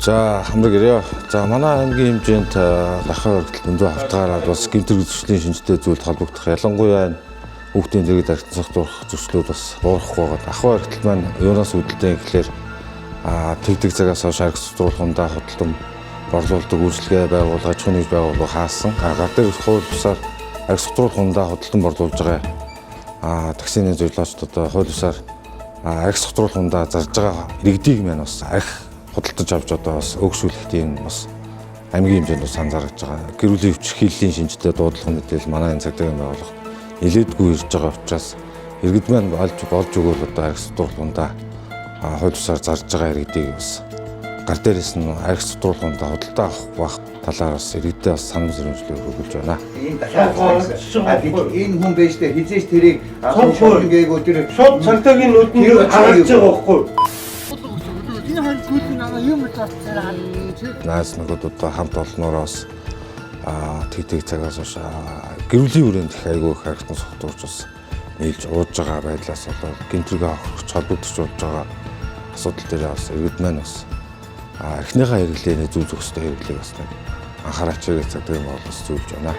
За хамраг ирээ. За манай аймгийн хэмжээнд дахин дэндүү хавтгаараад бас гэмтэр гүйцэтгэлийн шинжтэй зүйлд холбогдох ялангуяа хүүхдийн дэргэд архитан согтуурах зөрчлүүд бас буурахгүй байгаа. Ахуй архитект маань юунаас үүдэлтэй гэхлээр тэгдэг цагаас хойш архи сувтруулахундаа хөдөлтөм борлуулдаг үйлчлэгээ байгуулга, аж ахуйн нэгж байгууллага хаасан. Гар дээр хууль бусаар архи сувтруулахундаа хөдөлтөм борлуулж байгаа таксины зөвлөгчдод хууль бусаар архи сувтруулахундаа зарж байгаа иргэдийг маань бас архи худалдаж авч одоо бас өгшүүлэх тийм бас аймгийн хэмжээнд бас анзаарч байгаа. Гэр бүлийн хөвчхийллийн шинжтэй дуудлага мэдээлэл манай энэ цагдаагийн байгууллага нэлээдгүй ирж байгаа учраас иргэд маань болж өгөөл одоо архи сувтруулахундаа хууль бусаар зарж байгаа иргэдийг бас гар дээрээс нь архи сувтруулахундаа худалдаа авах талаар бас иргэдэд бас санал зөвшөөрөл өгүүлж байна. Энэ хүн байж тээ хизээч тэрийг шууд гээгүй тэр шууд цагдаагийн нүдэнд харж байгаа байхгүй. Наас нөгөөд одоо хамт олноороос тэгдэг цагаас хойш гэр бүлийн хүрээнд их айгүй их архитан согтуурч бас нийлж ууж байгаа байдлаас одоо гэмтрийг авахч холбогдож ууж байгаа асуудал дээр бас иргэд маань бас эхнийхээ хэрэглээний зүй зохистой хэрэглээг бас анхаараач гэж цагдаагийн байгууллага зөвлөж байна.